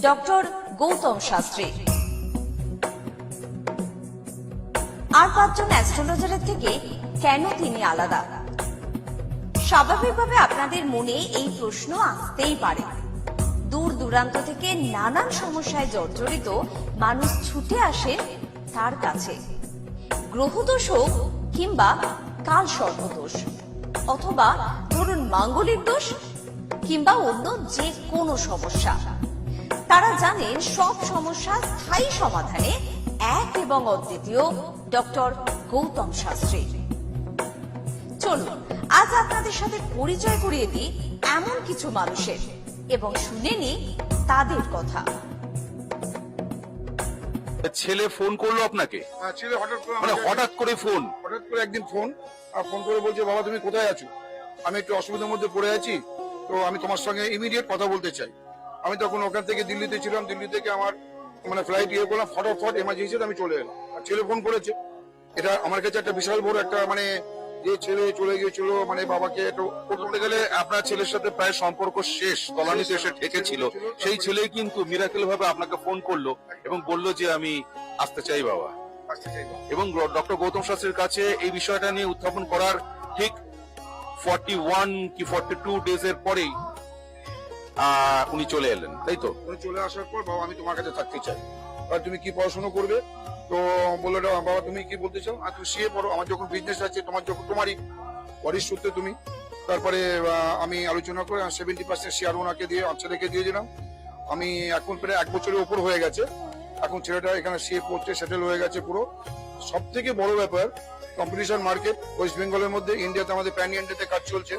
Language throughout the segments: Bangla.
ডক্টর গৌতম শাস্ত্রী। আর 5 জন অ্যাস্ট্রোলজারের থেকে কেন তিনি আলাদা? স্বাভাবিকভাবে আপনাদের মনে এই প্রশ্ন আসতেই পারে। দূর দূরান্ত থেকে নানান সমস্যায় জর্জরিত মানুষ ছুটে আসে তার কাছে। গ্রহদোষ হোক কিংবা কাল সর্পদোষ, অথবা ধরুন মাঙ্গলিক দোষ কিংবা অন্য যে কোনো সমস্যা, তারা জানেন সব সমস্যা স্থায়ী সমাধানে এক এবং অদ্বিতীয় ডক্টর গৌতম শাস্ত্রী। চলুন আজ আপনাদের সাথে পরিচয় করিয়ে দিই এমন কিছু মানুষের এবং শুনে নিই তাদের কথা। ছেলে ফোন করলো আপনাকে? ছেলে হঠাৎ করে হঠাৎ করে ফোন? হঠাৎ করে একদিন ফোন করে বলছে, বাবা তুমি কোথায় আছো? আমি একটু অসুবিধার মধ্যে পড়ে আছি, তো আমি তোমার সঙ্গে ইমিডিয়েট কথা বলতে চাই। আমি তখন ওখান থেকে দিল্লিতে ছিলাম, দিল্লি থেকে আমার ফ্লাইট করলাম, ফটাফট এমার্জেন্সি আমি চলে এলাম। আর ছেলে ফোন করেছে, এটা আমার কাছে একটা বিশাল বড় একটা যে ছেলে চলে গিয়েছিল, বাবাকে একটু বলতে গেলে আপনার ছেলের সাথে প্রায় সম্পর্ক শেষ, তলানিতে এসে ঠেকেছিল। সেই ছেলে কিন্তু মিরাকেল ভাবে আপনাকে ফোন করলো এবং বললো যে আমি আসতে চাই বাবা, আসতে চাই। এবং ডক্টর গৌতম শাস্ত্রীর কাছে এই বিষয়টা নিয়ে উত্থাপন করার ঠিক 41 কি 42 ডেজ এর পরেই উনি চলে এলেন, তাই তো? উনি চলে আসার পর, বাবা আমি তোমার কাছে থাকতে চাই, আর তুমি কি পড়াশোনা করবে? তো বললো, বাবা তুমি কি বলতে চাও? আর তুমি সিএ পড়ো, আমার যখন বিজনেস আছে, তোমারই পরের সূত্রে তুমি। তারপরে আমি আলোচনা করে 70% শেয়ার ওনাকে দিয়ে ছেলেকে দিয়ে দিলাম। আমি এখন প্রায় 1 বছরের উপর হয়ে গেছে, এখন ছেলেটা এখানে সিএ পড়ছে, সেটেল হয়ে গেছে পুরো। সব থেকে বড় ব্যাপার, কম্পিটিশন মার্কেট ওয়েস্ট বেঙ্গলের মধ্যে, ইন্ডিয়াতে আমাদের প্যান ইন্ডিয়াতে কাজ চলছে।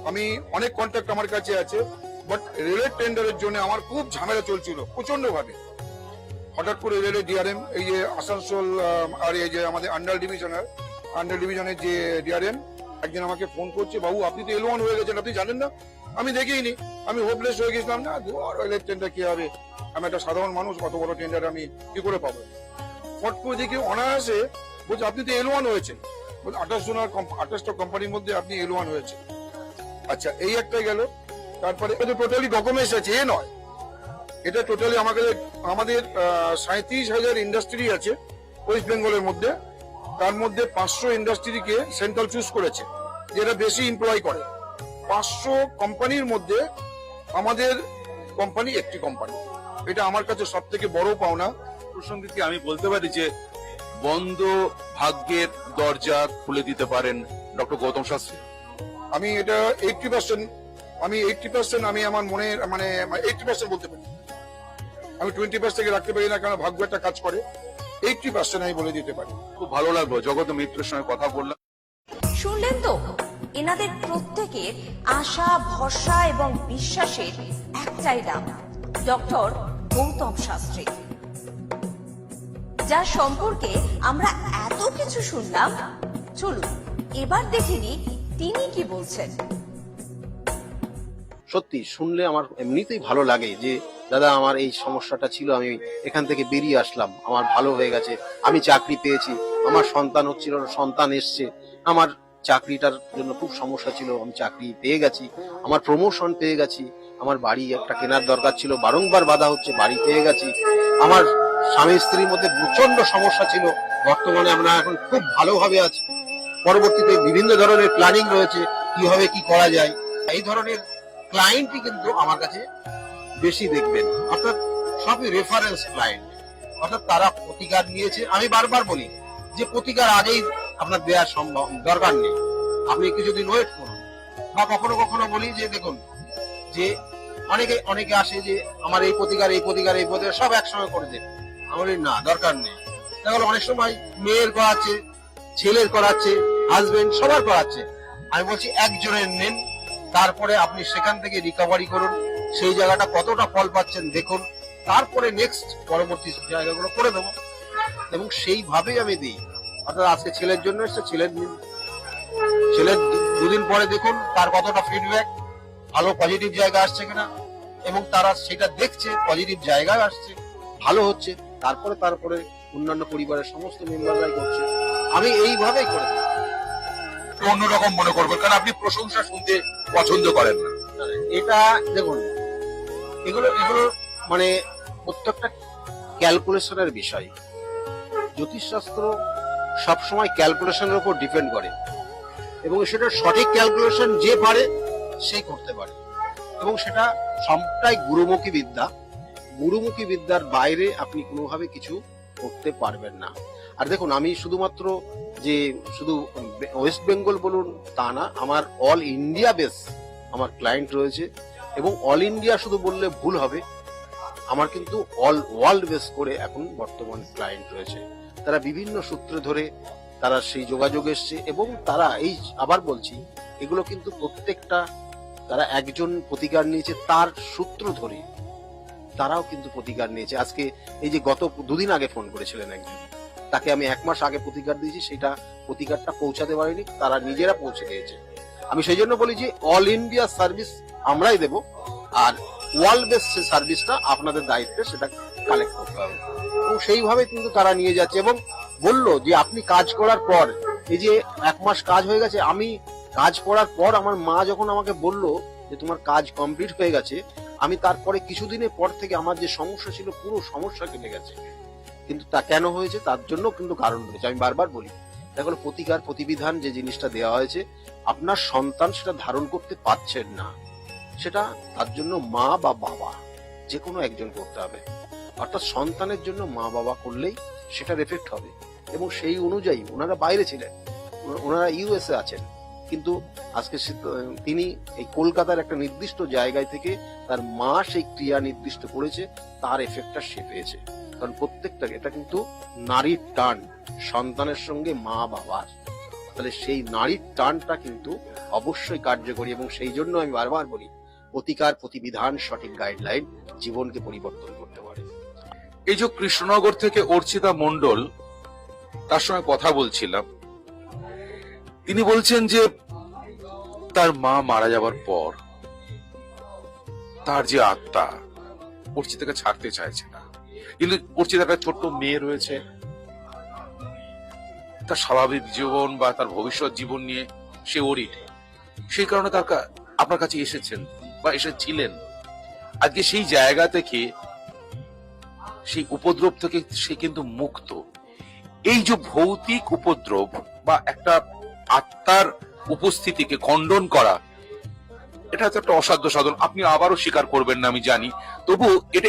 আমি অনেক কন্ট্যাক্ট আমার কাছে আছে, বাট রেলের টেন্ডারের জন্য আমার খুব ঝামেলা চলছিল প্রচন্ড ভাবে। হঠাৎ করে রেলের ডিআরএম, এই যে আসানসোল আর এই যে আমাদের আন্ডার ডিভিশনের যে ডিআরএম, একজন আমাকে ফোন করছে, বাবু আপনি তো L1 হয়ে গেছেন, আপনি জানেন না? আমি দেখিনি, আমি হোপলেস হয়ে গেছিলাম। না রেলের টেন্ডার কি হবে, আমি একটা সাধারণ মানুষ, কত বড় টেন্ডার আমি কি করে পাবো? ফট করে দেখি অনায়াসে বলছে, আপনি তো L1 হয়েছেন। 28টা কোম্পানির মধ্যে আপনি L1 হয়েছে। আচ্ছা, এই একটা গেল। তারপরে টোটালি ডকুমেন্টস আছে, এ নয়, এটা টোটালি আমাদের 37,000 ইন্ডাস্ট্রি আছে ওয়েস্ট বেঙ্গলের মধ্যে। তার মধ্যে 500 ইন্ডাস্ট্রিকে সেন্ট্রাল চুজ করেছে, যেটা বেশি এমপ্লয় করে। 500 কোম্পানির মধ্যে আমাদের কোম্পানি একটি কোম্পানি, এটা আমার কাছে সব থেকে বড় পাওনা। প্রসঙ্গে কি আমি বলতে পারি যে বন্ধ ভাগ্যের দরজা খুলে দিতে পারেন ডক্টর গৌতম শাস্ত্রী? আমি এটা 80% আমি আমার মনে 80% বলতে পারি। আমি 20% রাখতে পারি না, কারণ ভাগ্য একটা কাজ করে। 80% আমি বলে দিতে পারি। খুব ভালো লাগলো জগত মিত্রের সঙ্গে কথা বললাম। শুনলেন তো, এনাদের প্রত্যেকের আশা, ভরসা এবং বিশ্বাসের একটাই নাম, ডক্টর গৌতম শাস্ত্রী, যার সম্পর্কে আমরা এত কিছু শুনলাম। চলুন এবার দেখিনি তিনি কি বলছেন। সত্যি শুনলে আমার এমনিতেই ভালো লাগে যে দাদা আমার এই সমস্যাটা ছিল, আমি এখান থেকে বেরিয়ে আসলাম, আমার ভালো হয়ে গেছে, আমি চাকরি পেয়েছি, আমার সন্তান হচ্ছিল, সন্তান এসছে, আমার চাকরিটার জন্য খুব সমস্যা ছিল, আমি চাকরি পেয়ে গেছি, আমার প্রমোশন পেয়ে গেছি, আমার বাড়ি একটা কেনার দরকার ছিল, বারংবার বাধা হচ্ছে, বাড়ি পেয়ে গেছি, আমার স্বামী স্ত্রীর মধ্যে প্রচন্ড সমস্যা ছিল, বর্তমানে আমরা এখন খুব ভালোভাবে আছি, পরবর্তীতে বিভিন্ন ধরনের প্ল্যানিং রয়েছে কিভাবে কি করা যায়। এই ধরনের ক্লায়েন্টই কিন্তু আমার কাছে বেশি দেখবেন, অর্থাৎ সবই রেফারেন্স ক্লায়েন্ট, অর্থাৎ তারা প্রতিকার নিয়েছে। আমি বারবার বলি যে প্রতিকার আগেই আপনার দেওয়ার সম্ভব দরকার নেই, আপনি কিছুদিন ওয়েট করুন। বা কখনো কখনো বলি যে দেখুন, যে অনেকে আসে যে আমার এই প্রতিকার সব একসঙ্গে করে দেন, আমি বলি না, দরকার নেই। তাহলে অনেক সময় মেয়ের করাচ্ছে, ছেলের করাচ্ছে, হাজবেন্ড সবার করাচ্ছে, আমি বলছি একজনের নেন, তারপরে আপনি সেখান থেকে রিকভারি করুন, সেই জায়গাটা কতটা ফল পাচ্ছেন দেখুন, তারপরে নেক্সট পরবর্তী জায়গাগুলো করে দেবো। এবং সেইভাবেই আমি দিই, অর্থাৎ আজকে ছেলের জন্য এসছে, ছেলের 2 দিন পরে দেখুন তার কতটা ফিডব্যাক, ভালো পজিটিভ জায়গা আসছে কিনা, এবং তারা সেটা দেখছে পজিটিভ জায়গায় আসছে, ভালো হচ্ছে, তারপরে অন্যান্য পরিবারের সমস্ত মেম্বাররাই করছে। আমি এইভাবেই করে দিই। অন্যরকম মনে করবেন, কারণ আপনি প্রশংসা শুনতে পছন্দ করেন না। এটা দেখুন, এগুলো মানে প্রত্যেকটা ক্যালকুলেশনের বিষয়। জ্যোতিষশাস্ত্র সবসময় ক্যালকুলেশনের উপর ডিপেন্ড করে এবং সেটা সঠিক ক্যালকুলেশন যে পারে সেই করতে পারে এবং সেটা সবটাই গুরুমুখী বিদ্যা। গুরুমুখী বিদ্যার বাইরে আপনি কোনোভাবে কিছু করতে পারবেন না। আর দেখুন, আমি শুধুমাত্র যে শুধু ওয়েস্ট বেঙ্গল বলুন তা না, আমার অল ইন্ডিয়া বেস আমার ক্লায়েন্ট রয়েছে এবং অল ইন্ডিয়া শুধু বললে ভুল হবে, আমার কিন্তু অল ওয়ার্ল্ড বেস করে এখন বর্তমান ক্লায়েন্ট রয়েছে। তারা বিভিন্ন সূত্র ধরে তারা সেই যোগাযোগ এসছে এবং তারা এই আবার বলছি, এগুলো কিন্তু প্রত্যেকটা তারা একজন প্রতিকার নিয়েছে তার সূত্র ধরে, তারাও কিন্তু প্রতিকার নিয়েছে। আজকে এই যে গত দুদিন আগে ফোন করেছিলেন একজন, তাকে আমি 1 মাস আগে প্রতিকার দিয়েছি, সেটা প্রতিকারটা পৌঁছাতে পারিনি, তারা নিজেরা পৌঁছে দিয়েছে। আমি সেই জন্য বলি যে অল ইন্ডিয়া সার্ভিস আমরাই দেব, আর ওয়ার্ল্ড বেস সার্ভিসটা আপনাদের দায়িত্বে সেটা কালেক্ট করতে হবে এবং সেইভাবে কিন্তু তারা নিয়ে যাচ্ছে। এবং বললো যে আপনি কাজ করার পর, এই যে 1 মাস কাজ হয়ে গেছে, আমি কাজ করার পর আমার মা যখন আমাকে বললো যে তোমার কাজ কমপ্লিট হয়ে গেছে, আমি তারপরে কিছুদিনের পর থেকে আমার যে সমস্যা ছিল পুরো সমস্যা কেটে গেছে। কিন্তু তা কেন হয়েছে তার জন্য কিন্তু কারণ রয়েছে। আমি বারবার বলি, দেখো প্রতিকার প্রতিবিধান যে জিনিসটা দেওয়া হয়েছে, আপনার সন্তান সেটা ধারণ করতে পারছেন না, সেটা তার জন্য মা বা বাবা যে কোনো একজন করতে হবে। অর্থাৎ সন্তানের জন্য মা বাবা করলেই সেটার এফেক্ট হবে এবং সেই অনুযায়ী ওনারা বাইরে ছিলেন, ওনারা ইউএসএ আছেন, কিন্তু আজকে তিনি এই কলকাতার একটা নির্দিষ্ট জায়গায় থেকে তার মা সেই ক্রিয়া নির্দিষ্ট করেছে, তার এফেক্টটা সে পেয়েছে। কারণ প্রত্যেকটা এটা কিন্তু নারীর টান সন্তানের সঙ্গে মা বাবার, তাহলে সেই নারীর টানটা কিন্তু অবশ্যই কার্যকরী এবং সেই জন্য আমি বারবার বলি, প্রতিকার প্রতিবিধান সঠিক গাইডলাইন জীবনকে পরিবর্তন করতে পারে। এই যে কৃষ্ণনগর থেকে অর্চিতা মণ্ডল, তার সঙ্গে কথা বলছিলাম, তিনি বলছেন যে তার মা মারা যাবার পর তার যে আত্মা অর্চিতাকে ছাড়তে চাইছে না, কিন্তু অর্চিতার একটা ছোট্ট মেয়ে রয়েছে, তার স্বাভাবিক জীবন বা তার ভবিষ্যৎ জীবন নিয়ে সে ওরিড, সেই কারণে তার আপনার কাছে এসেছেন বা এসেছিলেন। আজকে সেই জায়গা থেকে, সেই উপদ্রব থেকে সে কিন্তু মুক্ত। এই যে ভৌতিক উপদ্রব বা একটা আত্মার উপস্থিতিকে খণ্ডন করা, এটা হচ্ছে একটা অসাধ্য সাধন। আপনি আবারও স্বীকার করবেন না আমি জানি, তবু এটা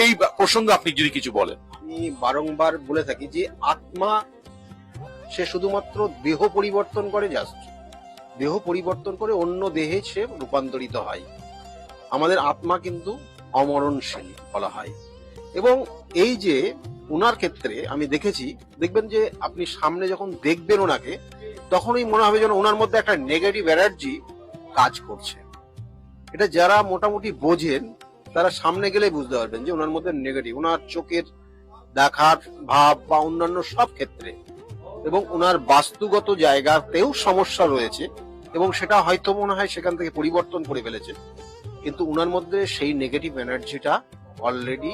এই প্রসঙ্গে আপনি যদি কিছু বলেন। আমি বারংবার বলে থাকি যে আত্মা সে শুধুমাত্র দেহ পরিবর্তন করে, জাস্ট দেহ পরিবর্তন করে অন্য দেহে সে রূপান্তরিত হয়। আমাদের আত্মা কিন্তু অমরণশীল বলা হয় এবং এই যে ওনার ক্ষেত্রে আমি দেখেছি, দেখবেন যে আপনি সামনে যখন দেখবেন ওনাকে, তখনই মনে হবে যেন ওনার মধ্যে একটা নেগেটিভ এনার্জি কাজ করছে। এটা যারা মোটামুটি বোঝেন তারা সামনে গেলে বুঝতে পারবেন যে ওনার মধ্যে নেগেটিভ, ওনার চোখের দেখার ভাব বা অন্যান্য সব ক্ষেত্রে, এবং ওনার বাস্তুগত জায়গাতেও সমস্যা রয়েছে এবং সেটা হয়তো মনে হয় সেখান থেকে পরিবর্তন করে ফেলেছে, কিন্তু ওনার মধ্যে সেই নেগেটিভ এনার্জিটা অলরেডি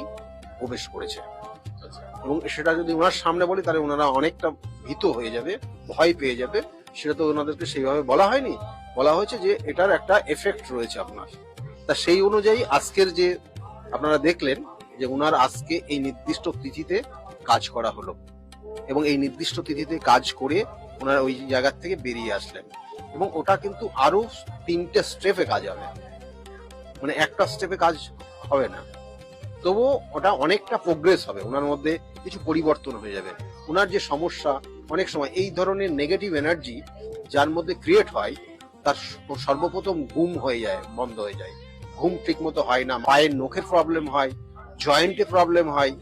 প্রবেশ করেছে এবং সেটা যদি ওনার সামনে বলি তাহলে ওনারা অনেকটা ভীত হয়ে যাবে, ভয় পেয়ে যাবে। সেটা তো ওনাদেরকে সেইভাবে বলা হয়নি, বলা হয়েছে যে এটার একটা এফেক্ট রয়েছে আপনার। তা সেই অনুযায়ী আজকের যে আপনারা দেখলেন যে ওনার আজকে এই নির্দিষ্ট তিথিতে কাজ করা হলো এবং এই নির্দিষ্ট তিথিতে কাজ করে ওনারা ওই জায়গা থেকে বেরিয়ে আসলেন এবং ওটা কিন্তু আরো 3টে স্টেপে কাজ হবে, মানে একটা স্টেপে কাজ হবে না, তবু ওটা অনেকটা প্রোগ্রেস হবে, ওনার মধ্যে কিছু পরিবর্তন হয়ে যাবে। ওনার যে সমস্যা, অনেক সময় এই ধরনের নেগেটিভ এনার্জি যার মধ্যে ক্রিয়েট হয়, তার সর্বপ্রথম ঘুম হয়ে যায়, বন্ধ হয়ে যায়, ঘুম ঠিক মতো হয় না, পায়ের নখের প্রবলেম হয়, জয়েন্টে প্রবলেম হয়,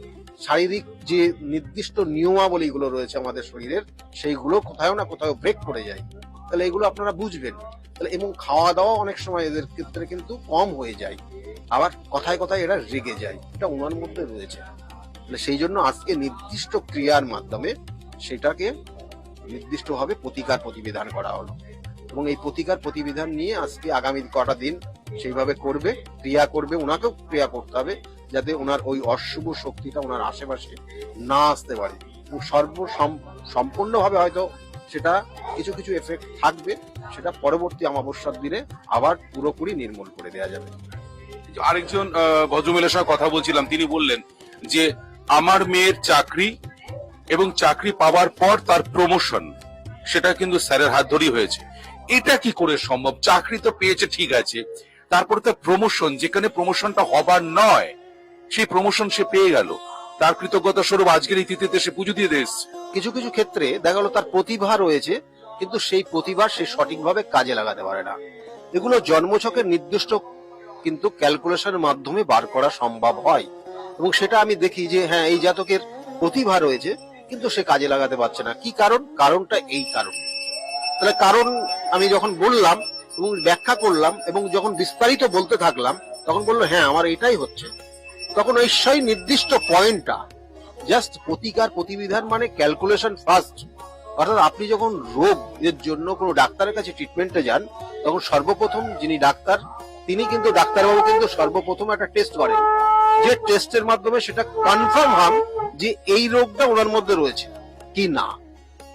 শারীরিক যে নির্দিষ্ট নিয়মাবলীগুলো রয়েছে আমাদের শরীরের, সেইগুলো কোথাও না কোথাও ব্রেক করে যায়। তাহলে এগুলো আপনারা বুঝবেন। তাহলে এবং খাওয়া দাওয়া অনেক সময় এদের ক্ষেত্রে কিন্তু কম হয়ে যায়, আবার কথায় কথায় এরা রেগে যায়, এটা ওনার মধ্যে রয়েছে। তাহলে সেই জন্য আজকে নির্দিষ্ট ক্রিয়ার মাধ্যমে সেটাকে নির্দিষ্টভাবে প্রতিকার প্রতিবিধান করা হলো এবং এই প্রতিকার প্রতিবিধান নিয়ে আজকে আগামী কটা দিন সেইভাবে করবে, ক্রিয়া করবে, ওনাকেও ক্রিয়া করতে হবে যাতে ওনার ওই অশুভ শক্তিটা ওনার আশেপাশে না আসতে পারে। সম্পূর্ণভাবে হয়তো সেটা কিছু কিছু এফেক্ট থাকবে, সেটা পরবর্তী অমাবস্যার দিনে আবার পুরোপুরি নির্মূল করে দেওয়া যাবে। আরেকজন ভদ্রমহিলার সঙ্গে কথা বলছিলাম, তিনি বললেন যে আমার মেয়ের চাকরি এবং চাকরি পাওয়ার পর তার প্রমোশন সেটা কিন্তু স্যারের হাত ধরেই হয়েছে। এটা কি করে সম্ভব? চাকরি তো পেয়েছে ঠিক আছে, তারপরে তার প্রমোশন, যেখানে প্রমোশনটা হবার নয় সেই প্রমোশন সে পেয়ে গেল, তার কৃতজ্ঞতা স্বরূপ আজকের এই তিথিতে সে পুজো দিয়ে দিয়েছে। কিছু কিছু ক্ষেত্রে দেখা গেল তার প্রতিভা রয়েছে, কিন্তু সেই প্রতিভা সে সঠিকভাবে কাজে লাগাতে পারে না। এগুলো জন্মছকের নির্দিষ্ট কিন্তু ক্যালকুলেশনের মাধ্যমে বার করা সম্ভব হয়, এবং সেটা আমি দেখি যে হ্যাঁ, এই জাতকের প্রতিভা রয়েছে কিন্তু সে কাজে লাগাতে পারছে না। কি কারণ? কারণটা এই কারণ। তাহলে কারণ আমি যখন বললাম এবং ব্যাখ্যা করলাম এবং যখন বিস্তারিত বলতে থাকলাম, তখন বললো হ্যাঁ আমার এটাই হচ্ছে। তখন ওই সেই নির্দিষ্ট পয়েন্টটা জাস্ট প্রতিকার প্রতিবিধান মানে ক্যালকুলেশন ফার্স্ট। অর্থাৎ আপনি যখন রোগ এর জন্য কোনো ডাক্তারের কাছে ট্রিটমেন্টে যান, তখন সর্বপ্রথম যিনি ডাক্তার, তিনি কিন্তু ডাক্তারবাবু কিন্তু সর্বপ্রথম একটা টেস্ট করেন, যে টেস্টের মাধ্যমে সেটা কনফার্ম হন যে এই রোগটা ওনার মধ্যে রয়েছে কি না।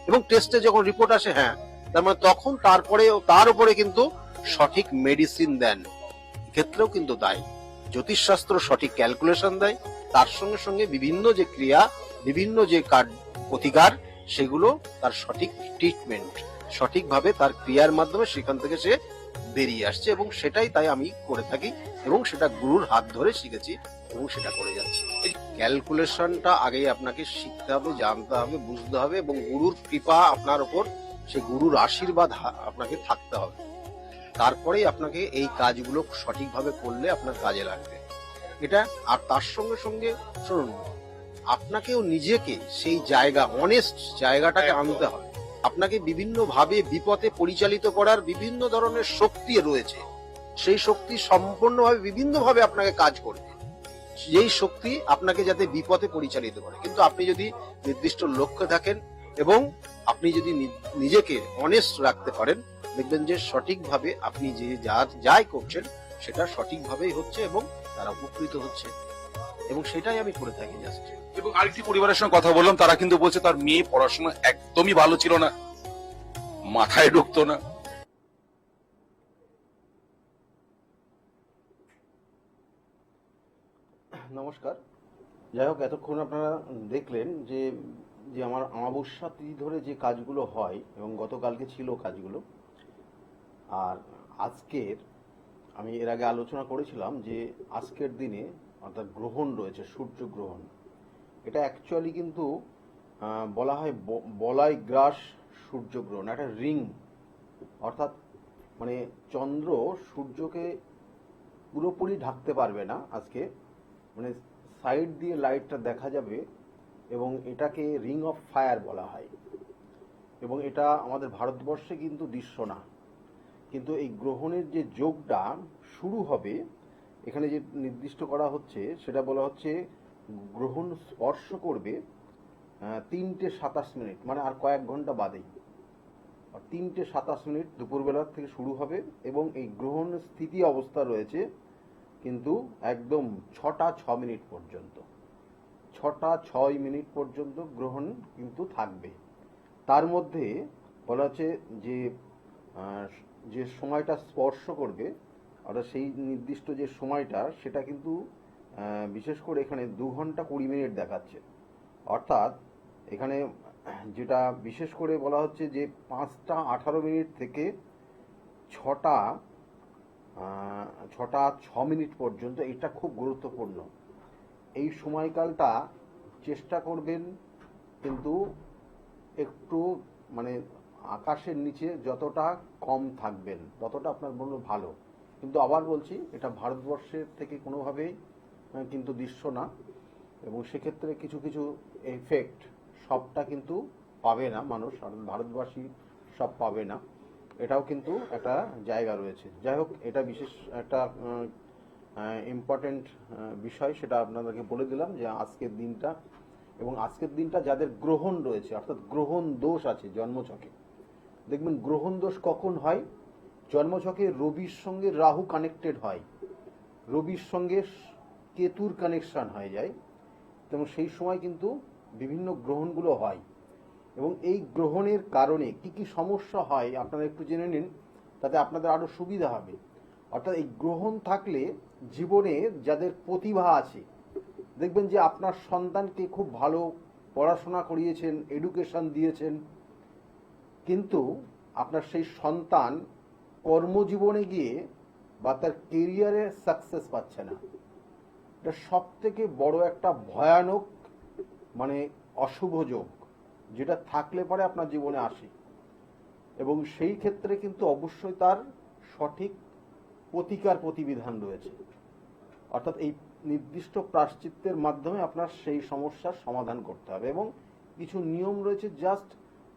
এবং টেস্টে যখন রিপোর্ট আসে হ্যাঁ, তার মানে তখন তারপরে তার উপরে কিন্তু সঠিক মেডিসিন দেন। ক্ষেত্রেও কিন্তু তাই, জ্যোতিষশাস্ত্র সঠিক ক্যালকুলেশন দেয়, তার সঙ্গে সঙ্গে বিভিন্ন যে ক্রিয়া, বিভিন্ন যে প্রতিকার, সেগুলো তার সঠিক ট্রিটমেন্ট, সঠিকভাবে তার ক্রিয়ার মাধ্যমে সেখান থেকে সে বেরিয়ে আসছে। এবং সেটাই তাই আমি করে থাকি এবং সেটা গুরুর হাত ধরে শিখেছি এবং সেটা করে যাচ্ছি। এই ক্যালকুলেশনটা আগেই আপনাকে শিখতে হবে, জানতে হবে, বুঝতে হবে, এবং গুরুর কৃপা আপনার উপর, সে গুরুর আশীর্বাদ আপনাকে থাকতে হবে। তারপরেই আপনাকে এই কাজগুলো সঠিকভাবে করলে আপনার কাজে লাগবে এটা। আর তার সঙ্গে সঙ্গে শুনুন, আপনাকেও নিজেকে সেই জায়গা, অনেস্ট জায়গাটাকে আনতে হবে। আপনাকে বিভিন্ন ভাবে বিপথে পরিচালিত করার বিভিন্ন ধরনের শক্তি রয়েছে, সেই শক্তি সম্পূর্ণভাবে বিভিন্ন ভাবে আপনাকে কাজ করবে, যেই শক্তি আপনাকে যাতে বিপথে পরিচালিত করে। কিন্তু আপনি যদি নির্দিষ্ট লক্ষ্যে থাকেন এবং আপনি যদি নিজেকে অনেস্ট রাখতে পারেন, দেখবেন যে সঠিকভাবে আপনি যে যাই করছেন সেটা সঠিকভাবেই হচ্ছে এবং তারা উপকৃত হচ্ছে, এবং সেটাই আমি করে থাকি জাস্ট। এবং আরেকটি পরিবারের সঙ্গে কথা বললাম, তারা কিন্তু বলছে তার মেয়ে পড়াশোনা একদমই ভালো ছিল না, মাথায় ঢুকতো না। নমস্কার। যাই হোক, এতক্ষণ আপনারা দেখলেন যে যে আমার অমাবস্যা তিথি ধরে যে কাজগুলো হয়, এবং গতকালকে ছিল কাজগুলো। আর আজকের আমি এর আগে আলোচনা করেছিলাম যে আজকের দিনে অর্থাৎ গ্রহণ রয়েছে, সূর্যগ্রহণ। এটা অ্যাকচুয়ালি কিন্তু বলা হয় বলাই গ্রাস সূর্যগ্রহণ, একটা রিং। অর্থাৎ মানে চন্দ্র সূর্যকে পুরোপুরি ঢাকতে পারবে না আজকে, মানে সাইড দিয়ে লাইটটা দেখা যাবে, এবং এটাকে রিং অফ ফায়ার বলা হয়। এবং এটা আমাদের ভারতবর্ষে কিন্তু দৃশ্য না, কিন্তু এই গ্রহণের যে যোগটা শুরু হবে এখানে যে নির্দিষ্ট করা হচ্ছে সেটা বলা হচ্ছে গ্রহণ স্পর্শ করবে 3:27, মানে আর কয়েক ঘন্টা বাদেই। 3:27 দুপুরবেলা থেকে শুরু হবে, এবং এই গ্রহণ স্থিতি অবস্থা রয়েছে কিন্তু একদম 6:06 পর্যন্ত। 6:06 পর্যন্ত গ্রহণ কিন্তু থাকবে। তার মধ্যে বলা হচ্ছে যে যে সময়টা স্পর্শ করবে, অর্থাৎ সেই নির্দিষ্ট যে সময়টা, সেটা কিন্তু বিশেষ করে এখানে 2 ঘন্টা 20 মিনিট দেখাচ্ছে। অর্থাৎ এখানে যেটা বিশেষ করে বলা হচ্ছে যে 5:18 থেকে 6:06 পর্যন্ত, এটা খুব গুরুত্বপূর্ণ। এই সময়কালটা চেষ্টা করবেন কিন্তু একটু মানে আকাশের নিচে যতটা কম থাকবেন ততটা আপনার জন্য ভালো। কিন্তু আবার বলছি, এটা ভারতবর্ষের থেকে কোনোভাবেই কিন্তু দৃশ্য না, এবং সেক্ষেত্রে কিছু কিছু এফেক্ট সবটা কিন্তু পাবে না মানুষ, ভারতবাসী সব পাবে না, এটাও কিন্তু একটা জায়গা রয়েছে। যাই হোক, এটা বিশেষ একটা ইম্পর্টেন্ট বিষয়, সেটা আপনাদেরকে বলে দিলাম যে আজকের দিনটা, এবং আজকের দিনটা যাদের গ্রহণ রয়েছে অর্থাৎ গ্রহণ দোষ আছে জন্মছকে, দেখবেন গ্রহণ দোষ কখন হয়, জন্মছকে রবির সঙ্গে রাহু কানেক্টেড হয়, রবির সঙ্গে কেতুর কানেকশন হয়ে যায়, এবং সেই সময় কিন্তু বিভিন্ন গ্রহণগুলো হয়। এবং এই গ্রহণের কারণে কি কি সমস্যা হয় আপনারা একটু জেনে নিন, তাতে আপনাদের আরো সুবিধা হবে। অর্থাৎ এই গ্রহণ থাকলে জীবনে যাদের প্রতিভা আছে, দেখবেন যে আপনার সন্তানকে খুব ভালো পড়াশোনা করিয়েছেন, এডুকেশন দিয়েছেন, কিন্তু আপনার সেই সন্তান কর্মজীবনে গিয়ে বা তার কেরিয়ারে সাকসেস পাচ্ছে না। এটা সব থেকে বড় একটা ভয়ানক মানে অশুভ যোগ, যেটা থাকলে পরে আপনার জীবনে আসে, এবং সেই ক্ষেত্রে কিন্তু অবশ্যই তার সঠিক প্রতিকার প্রতিবিধান রয়েছে। অর্থাৎ এই নির্দিষ্ট প্রায়শ্চিত্তের মাধ্যমে আপনার সেই সমস্যার সমাধান করতে হবে, এবং কিছু নিয়ম রয়েছে, জাস্ট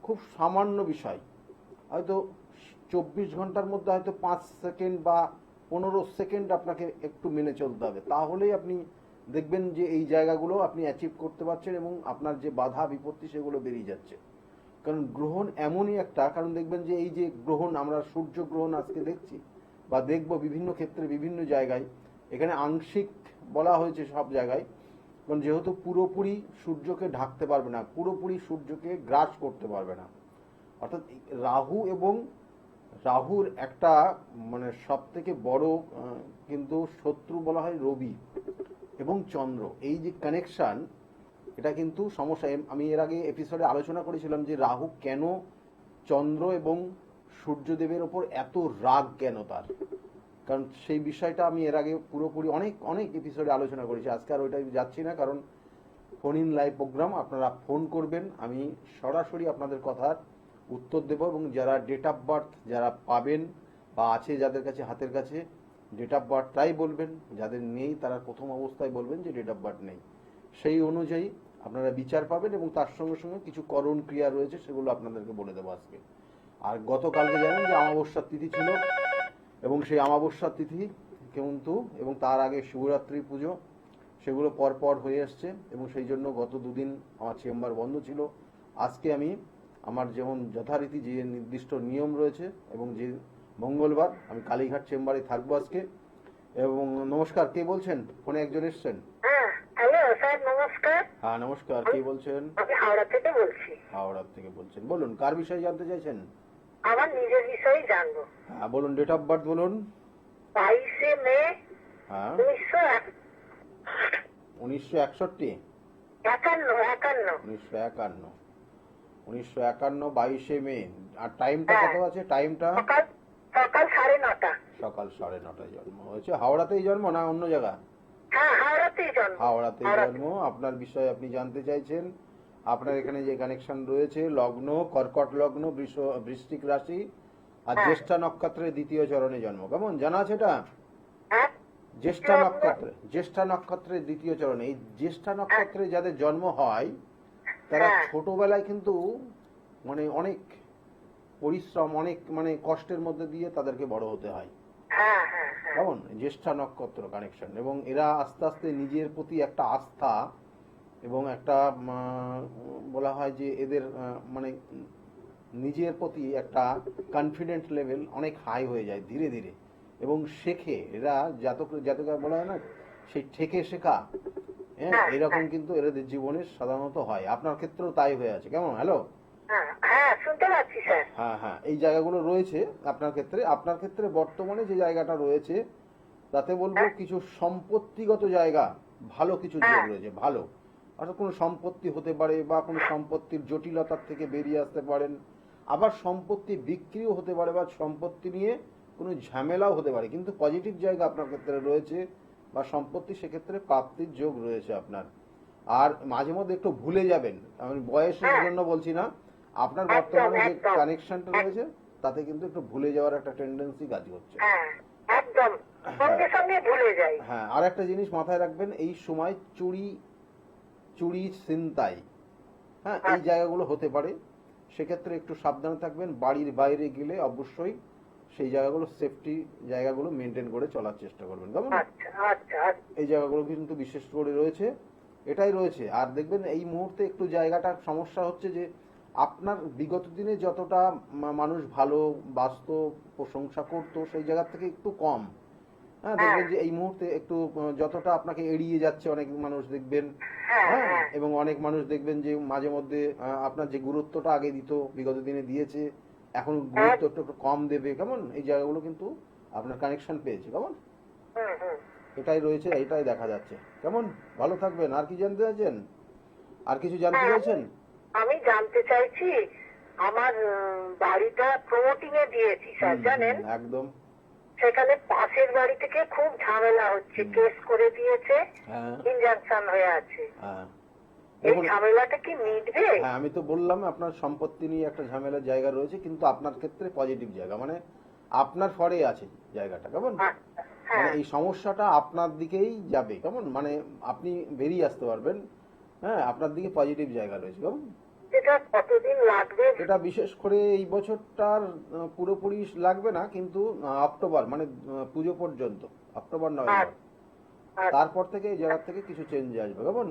খুব সামান্য বিষয়, হয়তো 24 ঘন্টার মধ্যে হয়তো 5 সেকেন্ড বা 15 সেকেন্ড আপনাকে একটু মেনে চলতে হবে, তাহলেই আপনি দেখবেন যে এই জায়গাগুলো আপনি অ্যাচিভ করতে পারছেন এবং আপনার যে বাধা বিপত্তি সেগুলো বেরিয়ে যাচ্ছে। কারণ গ্রহণ এমনই একটা, কারণ দেখবেন যে এই যে গ্রহণ, আমরা সূর্য গ্রহণ আজকে দেখছি বা দেখব বিভিন্ন ক্ষেত্রে বিভিন্ন জায়গায়, এখানে আংশিক বলা হয়েছে সব জায়গায়, কারণ যেহেতু পুরোপুরি সূর্যকে ঢাকতে পারবে না, পুরোপুরি সূর্যকে গ্রাস করতে পারবে না। অর্থাৎ রাহু এবং রাহুর একটা মানে সব থেকে বড় কিন্তু শত্রু বলা হয় রবি এবং চন্দ্র, এই যে কানেকশন, এটা কিন্তু সমস্যা। আমি এর আগে এপিসোডে আলোচনা করেছিলাম যে রাহু কেন চন্দ্র এবং সূর্যদেবের ওপর এত রাগ কেন তার, কারণ সেই বিষয়টা আমি এর আগে পুরোপুরি অনেক অনেক এপিসোডে আলোচনা করেছি। আজকে আর ওইটাই যাচ্ছি না, কারণ ফোন ইন লাইভ প্রোগ্রাম, আপনারা ফোন করবেন, আমি সরাসরি আপনাদের কথার উত্তর দেব, এবং যারা ডেট অফ বার্থ যারা পাবেন বা আছে যাদের কাছে হাতের কাছে, ডেট অফ বার্থটাই বলবেন, যাদের নেই তারা প্রথম অবস্থায় বলবেন যে ডেট অফ বার্থ নেই। সেই অনুযায়ী আপনারা বিচার পাবেন, এবং তার সঙ্গে সঙ্গে কিছু করণ ক্রিয়া রয়েছে সেগুলো আপনাদেরকে বলে দেবো আজকে। আর গতকালকে জানেন যে অমাবস্যার তিথি ছিল, এবং সেই অমাবস্যার তিথি কিন্তু এবং তার আগে শিবরাত্রি পুজো, সেগুলো পরপর হয়ে আসছে, এবং সেই জন্য গত দুদিন আমার চেম্বার বন্ধ ছিল। আজকে আমি আমার যেমন যথারীতি যে নির্দিষ্ট নিয়ম রয়েছে, এবং যে মঙ্গলবার আমি কালীঘাট চেম্বারে থাকবো আজকে। এবং নমস্কার, কে বলছেন? ফোনে একজন এসছেন। হ্যালো স্যার, নমস্কার। হ্যাঁ নমস্কার, কে বলছেন? আমি হাওড়া থেকে বলছি। হাওড়া থেকে বলছেন, বলুন কার বিষয়ে জানতে চাইছেন? আমার নিজের বিষয়ে জানবো। হ্যাঁ বলুন, ডেট অফ বার্থ বলুন। 22 মে হ্যাঁ 1951। 1951 22 মে। আর টাইমটা কত আছে? টাইমটা সকাল 9:30। সকাল 9:30 জন্ম হয়েছে। হাওড়াতেই জন্ম না অন্য জায়গা? হ্যাঁ, হাওড়াতেই জন্ম। হাওড়াতেই জন্ম। আপনার বিষয়ে আপনি জানতে চাইছেন, আপনার এখানে যে কানেকশন রয়েছে, লগ্ন কর্কট লগ্ন, বৃশ্চিক রাশি, আর জ্যেষ্ঠা নক্ষত্রের দ্বিতীয় চরণে জন্ম, কেমন জানা আছে এটা? হ্যাঁ, জ্যেষ্ঠা নক্ষত্রের দ্বিতীয় চরণে। এই জ্যেষ্ঠা নক্ষত্রে যাদের জন্ম হয় তারা ছোটবেলায় কিন্তু মানে অনেক পরিশ্রম, অনেক মানে কষ্টের মধ্যে দিয়ে তাদেরকে বড় হতে হয়, হ্যাঁ, হ্যাঁ, হ্যাঁ। কেমন? জ্যেষ্ঠা নক্ষত্র কানেকশন, এবং এরা আস্তে আস্তে নিজের প্রতি একটা আস্থা এবং একটা বলা হয় যে এদের মানে নিজের প্রতি একটা কনফিডেন্ট লেভেল অনেক হাই হয়ে যায় ধীরে ধীরে, এবং শেখে এরা, জাতকে বলা হয় না সেই ঠেকে শেখা, হ্যাঁ এরকম কিন্তু এদের জীবনে সাধারণত হয়। আপনার ক্ষেত্রেও তাই হয়ে আছে, কেমন? হ্যালো, হ্যাঁ, শুনতে পাচ্ছি স্যার। হ্যাঁ হ্যাঁ, এই জায়গাগুলো রয়েছে আপনার ক্ষেত্রে। আপনার ক্ষেত্রে বর্তমানে যে জায়গাটা রয়েছে তাতে বলবো কিছু সম্পত্তিগত জায়গা, ভালো কিছু যোগ রয়েছে, ভালো। অর্থাৎ কোনো সম্পত্তি হতে পারে, বা কোনো সম্পত্তির জটিলতার থেকে বেরিয়ে আসতে পারেন, আবার সম্পত্তি বিক্রিও হতে পারে, বা সম্পত্তি নিয়ে কোনো ঝামেলাও হতে পারে, কিন্তু পজিটিভ জায়গা আপনার ক্ষেত্রে রয়েছে, বা সম্পত্তি সেক্ষেত্রে প্রাপ্তির যোগ রয়েছে আপনার। আর মাঝে মধ্যে একটু ভুলে যাবেন, আমি বয়সের জন্য বলছি না, আপনার বর্তমানে যে কানেকশনটা রয়েছে তাতে কিন্তু একটু ভুলে যাওয়ার একটা টেন্ডেন্সি কাজ করছে। হ্যাঁ, একদম সঙ্গে সঙ্গে ভুলে যাই। হ্যাঁ, আর একটা জিনিস মাথায় রাখবেন, এই সময় চুরি ছিনতাই, হ্যাঁ এই জায়গাগুলো হতে পারে, সেক্ষেত্রে একটু সাবধানে থাকবেন। বাড়ির বাইরে গেলে অবশ্যই সেই জায়গাগুলো, সেফটি জায়গাগুলো মেনটেন করে চলার চেষ্টা করবেন, কেমন? এই জায়গাগুলো কিন্তু বিশেষ করে রয়েছে, এটাই রয়েছে। আর দেখবেন এই মুহূর্তে একটু জায়গাটার সমস্যা হচ্ছে যে আপনার বিগত দিনে যতটা মানুষ ভালো বাস্ত, প্রশংসা করতো, সেই জায়গা থেকে একটু কম। হ্যাঁ, দেখবেন যে এই মুহূর্তে একটু যতটা আপনাকে এড়িয়ে যাচ্ছে অনেক মানুষ দেখবেন, হ্যাঁ, এবং অনেক মানুষ দেখবেন যে মাঝে মধ্যে আপনার যে গুরুত্বটা আগে দিত, বিগত দিনে দিয়েছে, এখন গুরুত্ব একটু কম দেবে, কেমন? এই জায়গাগুলো কিন্তু আপনার কানেকশন পেয়েছে, কেমন? এটাই রয়েছে, এটাই দেখা যাচ্ছে। কেমন? ভালো থাকবেন। আর কি জানতে চাইছেন? আর কিছু জানতে হ্যাঁ, চাইছেন? আমি জানতে চাইছি, আমার বাড়িটা প্রমোটিং এ দিয়েছি স্যার, জানেন। একদম। সেখানে পাশের বাড়ি থেকে খুব ঝামেলা হচ্ছে, কেস করে দিয়েছে, হ্যাঁ ইনজাংশন হয়ে আছে। হ্যাঁ এই দেখুন, ঝামেলাটা কি মিটবে? হ্যাঁ আমি তো বললাম আপনার সম্পত্তি নিয়ে একটা ঝামেলার জায়গা রয়েছে, কিন্তু আপনার ক্ষেত্রে পজিটিভ জায়গা, মানে আপনার ফরে আছে জায়গাটা। কেমন? আচ্ছা, মানে হ্যাঁ এই সমস্যাটা আপনার দিকেই যাবে। কেমন? মানে আপনি বেরিয়ে আসতে পারবেন। হ্যাঁ, আপনার দিকে পজিটিভ জায়গা রয়েছে। কেমন? এটা কতদিন লাগবে? এটা বিশেষ করে এই বছরটার পুরোপুরি লাগবে না, কিন্তু অক্টোবর মানে পুজো পর্যন্ত, অক্টোবর নভেম্বর, আর তারপর থেকে এই জায়গা থেকে কিছু চেঞ্জ আসবে। কেমন?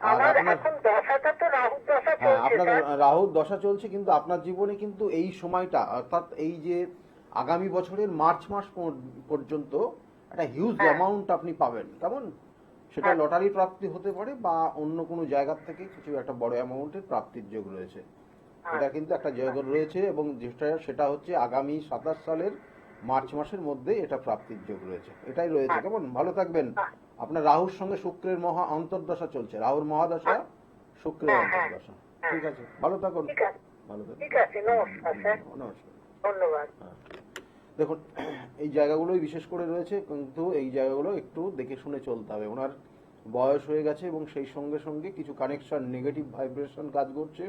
আর আমার আপনার, এখন দশাটা তো রাহু দশা হ্যাঁ চলছে আপনার স্যার। রাহুর দশা চলছে, কিন্তু আপনার জীবনে কিন্তু এই সময়টা, অর্থাৎ এই যে আগামী বছরের মার্চ মাস পর্যন্ত একটা হিউজ অ্যামাউন্ট আপনি পাবেন। কেমন? সেটা লটারি প্রাপ্তি হতে পারে বা অন্য কোনো জায়গা থেকে কিছু একটা বড় অ্যামাউন্টের প্রাপ্তির যোগ রয়েছে। এটা কিন্তু একটা যোগ রয়েছে, এবং সেটা হচ্ছে আগামী 27 সালের মার্চ মাসের মধ্যে এটা প্রাপ্তির যোগ রয়েছে। এটাই রয়েছে। কেমন? ভালো থাকবেন। আপনার রাহুর সঙ্গে শুক্রের মহা অন্তর্দশা চলছে, রাহুর মহাদশা, শুক্রের অন্তর্দশা। ঠিক আছে, ভালো থাকুন। ঠিক আছে, ভালো থাকুন। ঠিক আছে, নমস্কার স্যার, নমস্কার। ধন্যবাদ। দেখুন, এই জায়গাগুলোই বিশেষ করে রয়েছে, কিন্তু এই জায়গাগুলো একটু দেখে শুনে চলতে হবে। ওনার বয়স হয়ে গেছে এবং সেই সঙ্গে সঙ্গে কিছু কানেকশন, নেগেটিভ ভাইব্রেশন কাজ করছে,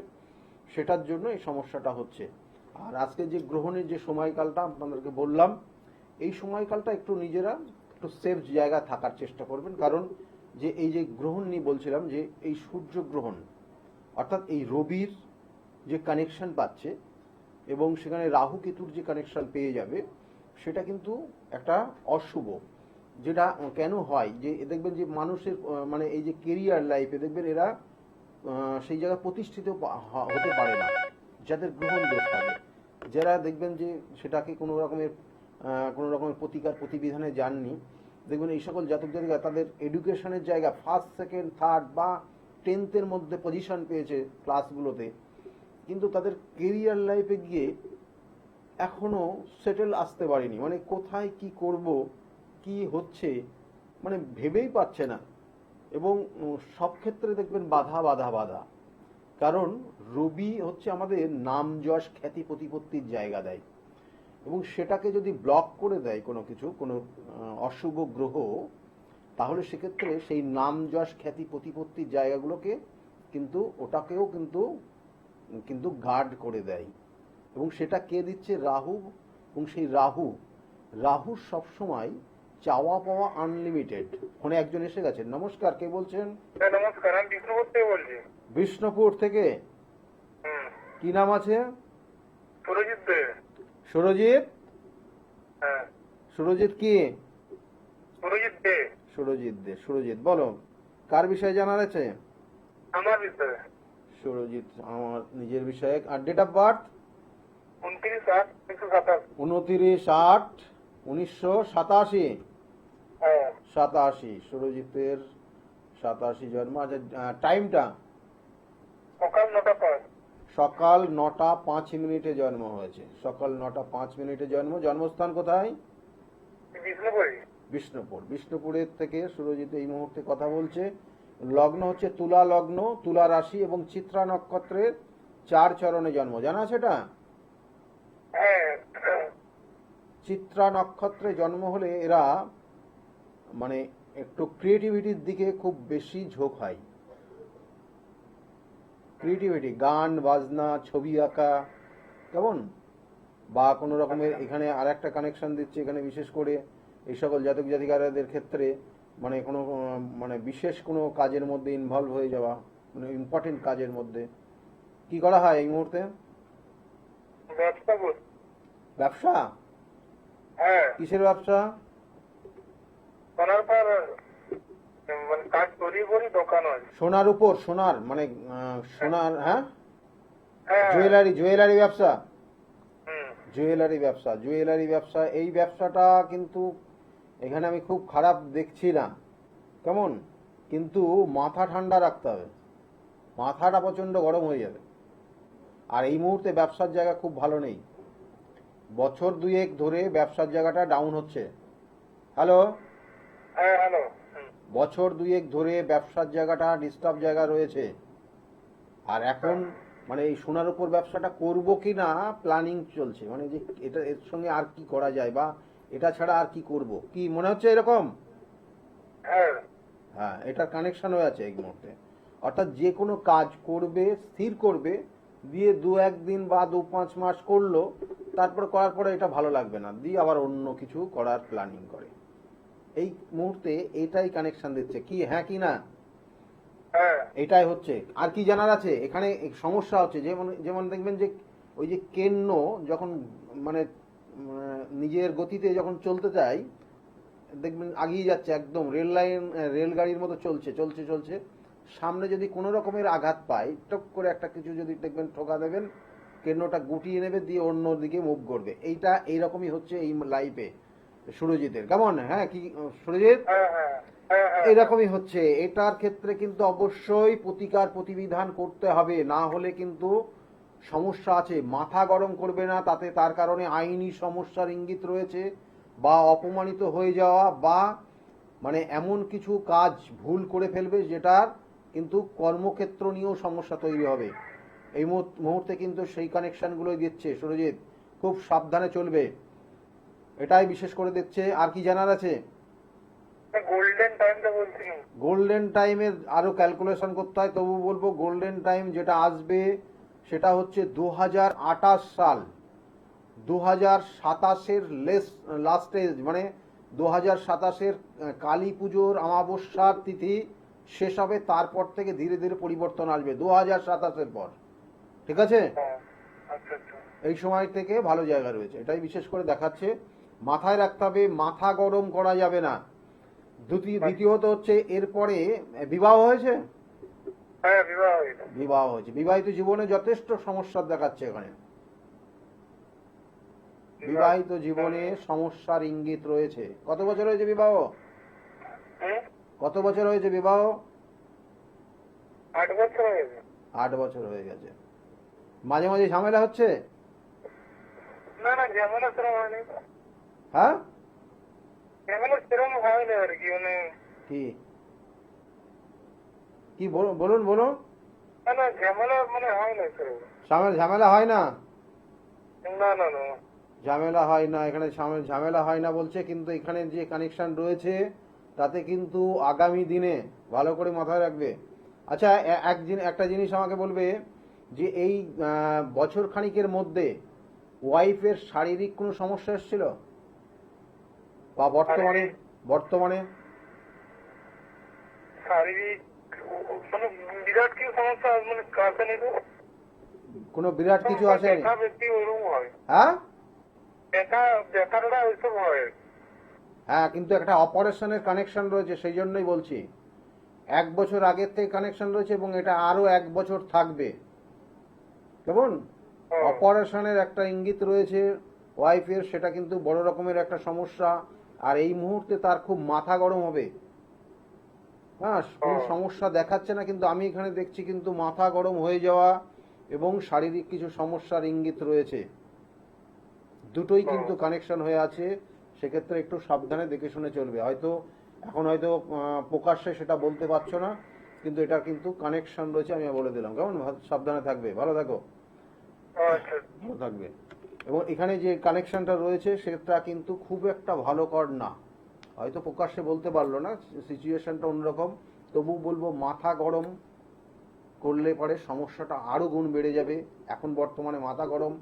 সেটার জন্য এই সমস্যাটা হচ্ছে। আর আজকে যে গ্রহণের যে সময়কালটা আপনাদেরকে বললাম, এই সময়কালটা একটু নিজেরা একটু সেফ জায়গা থাকার চেষ্টা করবেন। কারণ যে এই যে গ্রহণ নিয়ে বলছিলাম, যে এই সূর্য গ্রহণ, অর্থাৎ এই রবির যে কানেকশন পাচ্ছে এবং সেখানে রাহু কেতুর যে কানেকশন পেয়ে যাবে, সেটা কিন্তু একটা অশুভ। যেটা কেন হয়, যে দেখবেন যে মানুষের মানে এই যে কেরিয়ার লাইফে দেখবেন এরা সেই জায়গায় প্রতিষ্ঠিত হতে পারে না, যাদের গ্রহণ দোষ থাকে। যারা দেখবেন যে সেটাকে কোনো রকমের প্রতিকার প্রতিবিধানে যাননি, দেখবেন এই সকল জাতক জাতিকা তাদের এডুকেশনের জায়গা ফার্স্ট, সেকেন্ড, থার্ড বা 10th মধ্যে পজিশন পেয়েছে ক্লাসগুলোতে, কিন্তু তাদের কেরিয়ার লাইফে গিয়ে এখনো সেটেল আসতে পারেনি। মানে কোথায় কি করব, কি হচ্ছে, মানে ভেবেই পাচ্ছে না। এবং সব ক্ষেত্রে দেখবেন বাধা বাধা বাধা। কারণ রবি হচ্ছে আমাদের নাম যশ খ্যাতি প্রতিপত্তির জায়গা দেয়, এবং সেটাকে যদি ব্লক করে দেয় কোনো কিছু, কোনো অশুভ গ্রহ, তাহলে সেক্ষেত্রে সেই নাম যশ খ্যাতি প্রতিপত্তির জায়গাগুলোকে কিন্তু ওটাকেও কিন্তু গার্ড করে দেয়। এবং সেটা কে দিচ্ছে? রাহু। এবং সেই রাহু সবসময় চাওয়া পাওয়া আনলিমিটেড। ফোনে একজন এসে গেছেন। নমস্কার, কে বলছেন? নমস্কার, আমি বিষ্ণুপুর থেকে বলছি। বিষ্ণুপুর থেকে? কি নাম আছে? সুরজিৎ দে। সুরজিৎ? হ্যাঁ, সুরজিৎ কি? সুরজিৎ দে। সুরজিৎ দে। সুরজিৎ, বলো কার বিষয়ে জানার আছে? আমার বিষয়ে। সুরজিৎ আমার নিজের বিষয়ে। আর ডেট অফ বার্থ? 29/8/1987। 29/8/1987। হ্যাঁ, 87। সুরজিতের 87 জন্ম। আচ্ছা, টাইমটা? সকাল 9টা 5। সকাল 9টা 5 জন্ম হয়েছে। সকাল 9টা 5 জন্ম। জন্মস্থান কোথায়? বিষ্ণুপুরি। বিষ্ণুপুরের থেকে সুরজিৎ এই মুহূর্তে কথা বলছে। লগ্ন হচ্ছে তুলা লগ্ন, তুলা রাশি, এবং চিত্রা নক্ষত্রের 4 চরণে জন্ম। জানা আছে এটা? হ্যাঁ, চিত্রা নক্ষত্রে জন্ম হলে এরা মানে একটু ক্রিয়েটিভিটির দিকে খুব বেশি ঝোঁক হয়। ক্রিয়েটিভিটি, গান বাজনা, ছবি আঁকা, কেমন, বা কোনো রকমের। এখানে আর একটা কানেকশন দিচ্ছে, এখানে বিশেষ করে এই সকল জাতক জাতিকাদের ক্ষেত্রে মানে কোনো মানে বিশেষ কোনো কাজের মধ্যে ইনভলভ হয়ে যাওয়া, মানে ইম্পর্টেন্ট কাজের মধ্যে। কি করা হয় এই মুহূর্তে? ব্যবসা করছি। ব্যবসা? হ্যাঁ, কিসের ব্যবসা? সোনার পর মানে কাজ করি দোকান আছে। সোনার উপর? সোনার মানে সোনার, হ্যাঁ, হ্যাঁ, জুয়েলারি ব্যবসা। হুম, জুয়েলারি ব্যবসা। এই ব্যবসাটা কিন্তু এখানে আমি খুব খারাপ দেখছি না। কেমন? কিন্তু মাথা ঠান্ডা রাখতে হবে, মাথাটা প্রচন্ড গরম হয়ে যাবে। আর এই মুহূর্তে ব্যবসার জায়গা খুব ভালো নেই। বছর 2 ধরে ব্যবসার জায়গাটা ডাউন হচ্ছে। হ্যালো, হ্যাঁ হ্যালো। বছর দুয়েক ধরে ব্যবসার জায়গাটা ডিস্টার্ব জায়গা রয়েছে, আর এখন মানে এই সোনার উপর ব্যবসাটা করব কি না প্ল্যানিং চলছে, মানে যে এটা এর সঙ্গে আর কি করা যায় বা এটা ছাড়া আর কি করব, কি মনে হচ্ছে এরকম? হ্যাঁ হ্যাঁ, এটার কানেকশন হয়ে আছে এই মুহূর্তে। অর্থাৎ যে কোনো কাজ করবে, স্থির করবে, দিয়ে 2-1 দিন বা 2-5 মাস করলো, তারপর করার পরে এটা ভালো লাগবে না, দিয়ে আবার অন্য কিছু করার প্ল্যানিং করে। এই মুহূর্তে এটাই কানেকশন দিচ্ছে, কি হ্যাঁ কি না? হ্যাঁ এটাই হচ্ছে। আর কি জানার আছে? এখানে এক সমস্যা হচ্ছে, যেমন যেমন দেখবেন যে ওই যে কেন্ন যখন মানে নিজের গতিতে যখন চলতে চায়, দেখবেন আগিয়ে যাচ্ছে একদম রেলগাড়ির মতো চলছে চলছে চলছে, সামনে যদি কোনো রকমের আঘাত পায়, টক করে একটা কিছু যদি দেখবেন ঠোকা দেবেন, কেন্নটা গুটিয়ে নেবে, দিয়ে অন্য দিকে মুভ করবে। এইটা এইরকমই হচ্ছে এই লাইফে সুরজিতের। কেমন? হ্যাঁ কি সুরজিৎ? হ্যাঁ হ্যাঁ হ্যাঁ হ্যাঁ। এরকমই হচ্ছে। এটার ক্ষেত্রে কিন্তু অবশ্যই প্রতিকার প্রতিবিধান করতে হবে, না হলে কিন্তু সমস্যা আছে। মাথা গরম করবে না, তাতে তার কারণে আইনি সমস্যার ইঙ্গিত রয়েছে, বা অপমানিত হয়ে যাওয়া, বা মানে এমন কিছু কাজ ভুল করে ফেলবে যেটার কিন্তু কর্মক্ষেত্র নিয়েও সমস্যা তৈরি হবে। এই মুহূর্তে কিন্তু সেই কানেকশনগুলোই দিচ্ছে সুরজিৎ, খুব সাবধানে চলবে, এটাই বিশেষ করে দেখছে। আর কি জানার আছে? গোল্ডেন টাইমটা বলছিলাম। গোল্ডেন টাইমের আরো ক্যালকুলেশন করতে হয়, তবু বলবো গোল্ডেন টাইম যেটা আসবে সেটা হচ্ছে 2028 সাল। 2027-এর লাস্টে, মানে 2027-এর কালী পুজোর অমাবস্যার তিথি শেষ হবে, তারপর থেকে ধীরে ধীরে পরিবর্তন আসবে 2027-এর পর। ঠিক আছে? হ্যাঁ, আচ্ছা আচ্ছা। এই সময় থেকে ভালো জায়গা রয়েছে, এটাই বিশেষ করে দেখাচ্ছে। মাথায় রাখতে হবে, মাথা গরম করা যাবে না। দ্বিতীয়ত হচ্ছে এরপরে বিবাহ হয়েছে? হ্যাঁ বিবাহ হয়েছে। বিবাহ হয়েছে। বিবাহিত জীবনে যথেষ্ট সমস্যা দেখাচ্ছে এখানে। বিবাহিত জীবনে সমস্যার ইঙ্গিত রয়েছে। কত বছর হয়েছে বিবাহ? হুম? কত বছর হয়েছে বিবাহ? 8 বছর হয়েছে। 8 বছর হয়ে গেছে। মাঝে মাঝে ঝামেলা হচ্ছে? না না, ঝামেলা সেরকম হয়নি। হ্যাঁ, ঝামেলা সেরকম হয়নি আর কি, মানে কি কি বলুন বলুন। না না, ঝামেলা মানে হয় না সেরকম। ঝামেলা হয় না? না না না। ঝামেলা হয় না, এখানে ঝামেলা হয় না বলছে, কিন্তু এখানে যে কানেকশন রয়েছে তাতে কিন্তু আগামী দিনে ভালো করে মাথায় রাখবে। আচ্ছা, একটা জিনিস আমাকে বলবে যে এই বছর খানিকের মধ্যে ওয়াইফের শারীরিক কোনো সমস্যা এসেছিল, বা বর্তমানে শারীরিক মানে বিরাট কিছু সমস্যা মানে আসেনি তো। কোনো বিরাট কিছু আসেনি? ব্যথা ব্যক্তি ওইরকম হয়। হ্যাঁ ব্যথাটা ওইসব হয়। হ্যাঁ, কিন্তু একটা অপারেশনের কানেকশন রয়েছে, সেই জন্যই বলছি। 1 বছর আগের থেকে কানেকশন রয়েছে, এবং এটা আরো 1 বছর থাকবে। কেমন? অপারেশনের একটা ইঙ্গিত রয়েছে ওয়াইফের, সেটা কিন্তু বড় রকমের একটা সমস্যা। আর এই মুহূর্তে তার খুব মাথা গরম হবে। হ্যাঁ, কোনো সমস্যা দেখাচ্ছে না, কিন্তু আমি এখানে দেখছি কিন্তু মাথা গরম হয়ে যাওয়া এবং শারীরিক কিছু সমস্যার ইঙ্গিত রয়েছে। দুটোই কিন্তু কানেকশন হয়ে আছে। সেক্ষেত্রে একটু সাবধানে দেখে শুনে চলবে। এখন হয়তো প্রকাশ্যে সেটা বলতে পারছো না, কিন্তু এটা কিন্তু কানেকশন রয়েছে, আমি বলে দিলাম। কেমন? সাবধানে থাকবে, ভালো থাকো, ভালো থাকবে। এবং এখানে যে কানেকশনটা রয়েছে সেটা কিন্তু খুব একটা ভালোকর না, হয়তো প্রকাশ্যে বলতে পারলো না, সিচুয়েশনটা অন্যরকম। তবু বলবো মাথা গরম করলে পরে সমস্যাটা আরো গুণ বেড়ে যাবে। এখন বর্তমানে মাথা গরম,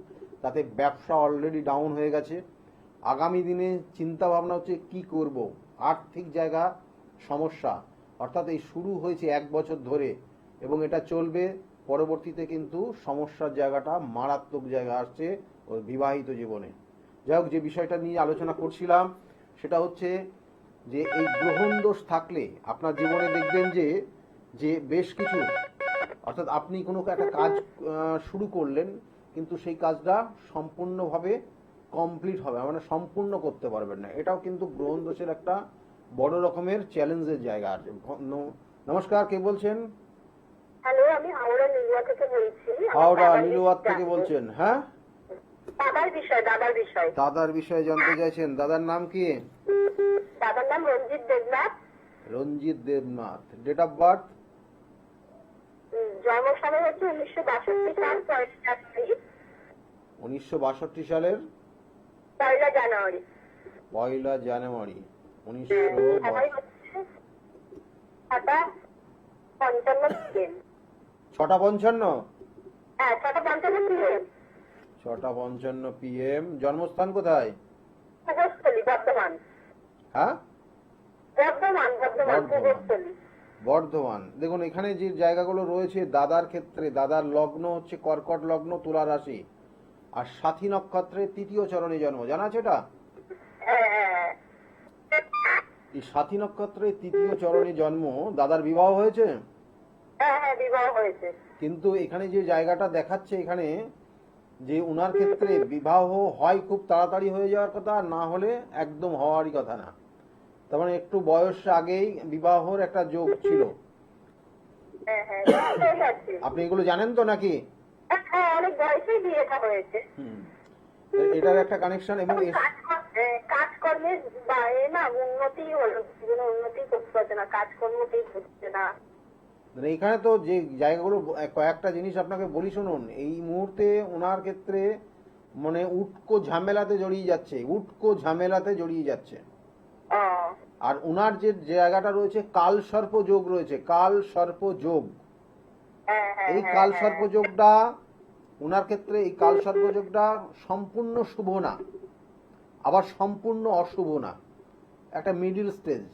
তাতে ব্যবসা অলরেডি ডাউন হয়ে গেছে। আগামী দিনে চিন্তা ভাবনা হচ্ছে কি করব, আর্থিক জায়গা সমস্যা। অর্থাৎ এই শুরু হয়েছে 1 বছর ধরে, এবং এটা চলবে। পরবর্তীতে কিন্তু সমস্যার জায়গাটা মারাত্মক জায়গা আসছে ওই বিবাহিত জীবনে। যাই হোক, যে বিষয়টা নিয়ে আলোচনা করছিলাম সেটা হচ্ছে যে এই গ্রহণ দোষ থাকলে আপনার জীবনে দেখবেন যে বেশ কিছু, অর্থাৎ আপনি কোনো একটা কাজ শুরু করলেন, কিন্তু সেই কাজটা সম্পূর্ণভাবে কমপ্লিট হবে, মানে সম্পূর্ণ করতে পারবেন না। এটাও কিন্তু গ্রহণ দোষের একটা বড় রকমের চ্যালেঞ্জের জায়গা আছে। নমস্কার, কে বলছেন? হ্যালো, আমি হাওড়া লিলুয়া থেকে বলছি। হাওড়া লিলুয়া থেকে বলছেন? হ্যাঁ, দাদার বিষয় দাদার বিষয়ে জানতে চাইছেন। দাদার নাম কি? দাদার নাম Ranjit Debnath. Ranjit Debnath. Date of birth? জন্ম সময় হচ্ছে 1962 সাল 1962 সালের 1 জানুয়ারি। 1 জানুয়ারি সময় হচ্ছে 6:55 PM। 6:55? হ্যাঁ, 6:55 PM। 6:55 PM। জন্মস্থান কোথায়? পূর্বস্থলী, বর্ধমান। হ্যাঁ, বর্ধমান পূর্বস্থলী। বর্ধমান। দেখুন এখানে যে জায়গাগুলো রয়েছে দাদার ক্ষেত্রে, দাদার লগ্ন হচ্ছে কর্কট লগ্ন, তুলা রাশি, আর সাথী নক্ষত্রের 3য় চরণে জন্ম। জানা আছে এটা? হ্যাঁ, এই সাথী নক্ষত্রের 3য় চরণে জন্ম। দাদার বিবাহ হয়েছে, হ্যাঁ, বিবাহ হয়েছে। কিন্তু এখানে যে জায়গাটা দেখাচ্ছে এখানে যে উনার ক্ষেত্রে বিবাহ হয় খুব তাড়াতাড়ি হয়ে যাওয়ার কথা, না হলে একদম হওয়ারই কথা না। তার মানে একটু বয়স আগেই বিবাহর একটা যোগ ছিল। হ্যাঁ, হয়ে গেছে। আপনি এগুলো জানেন তো নাকি? হ্যাঁ, অনেক বয়সেই বিয়েটা হয়েছে। এটার একটা কানেকশন। এবং কাজকর্মের বাইরে না উন্নতি হলো, উন্নতি করতে পারছে না, কাজকর্মতেই হচ্ছে না। মানে এখানে তো যে জায়গাগুলো, কয়েকটা জিনিস আপনাকে বলি শুনুন। এই মুহূর্তে ওনার ক্ষেত্রে মানে উটকো ঝামেলাতে জড়িয়ে যাচ্ছে। আর ওনার যে জায়গাটা রয়েছে কাল সর্প যোগ রয়েছে, কাল সর্প যোগ। এই কাল সর্প যোগটা ওনার ক্ষেত্রে, এই কাল সর্প যোগটা সম্পূর্ণ শুভ না, আবার সম্পূর্ণ অশুভ না, একটা মিডিল স্টেজ।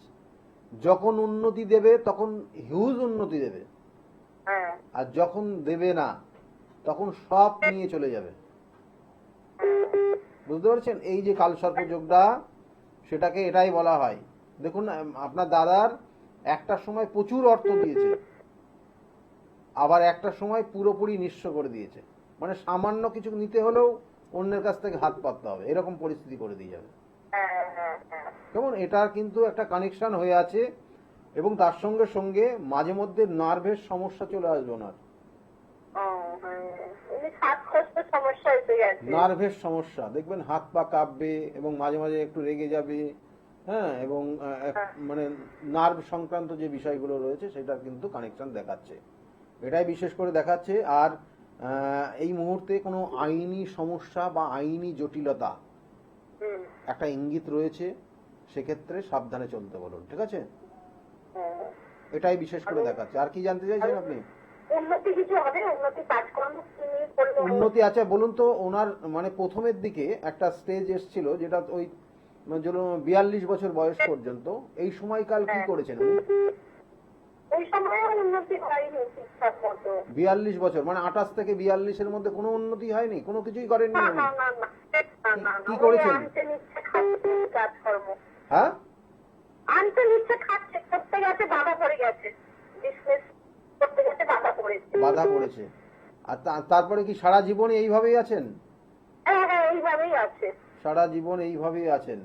যখন উন্নতি দেবে তখন হিউজ উন্নতি দেবে, আর যখন দেবে না তখন সব নিয়ে চলে যাবে। বুঝতে পারছেন? এই যে কালসর্প যোগটা, সেটাকে এটাই বলা হয়। দেখুন আপনার দাদার একটা সময় প্রচুর অর্থ দিয়েছে, আবার একটা সময় পুরোপুরি নিঃস্ব করে দিয়েছে। মানে সামান্য কিছু নিতে হলেও অন্যের কাছ থেকে হাত পাততে হবে, এরকম পরিস্থিতি করে দিয়ে যাবে। কেমন? এটার কিন্তু একটা কানেকশন হয়ে আছে। এবং তার সঙ্গে সঙ্গে মাঝে মধ্যে নার্ভের সমস্যা চলে আসবে ওনার। নার্ভের সমস্যা দেখবেন, হাত পা কাঁপবে এবং মাঝে মাঝে একটু রেগে যাবে। হ্যাঁ, এবং মানে নার্ভ সংক্রান্ত যে বিষয়গুলো রয়েছে সেটার কিন্তু কানেকশন দেখাচ্ছে, এটাই বিশেষ করে দেখাচ্ছে। আর এই মুহূর্তে কোনো আইনি সমস্যা বা আইনি জটিলতা একটা ইঙ্গিত রয়েছে, সেক্ষেত্রে সাবধানে চলতে বলুন, ঠিক আছে? এটাই বিশেষ করে দেখাচ্ছে। আর কি জানতে চাইছেন আপনি? উন্নতি আছে বলুন তো। ওনার মানে প্রথমের দিকে একটা স্টেজ এসেছিল, যেটা ওই 42 বছর বয়স পর্যন্ত। এই সময়কাল কি করেছেন উনি? 42 বছর মানে 28 থেকে 42 এর মধ্যে কোনো উন্নতি হয়নি, কোনো কিছুই করেননি উনি। কি করেছেন? হ্যাঁ, বাধা পড়েছে। আর তারপরে কি সারা জীবন এইভাবেই আছেন? এইভাবেই আছে, সারা জীবন এইভাবেই আছেন।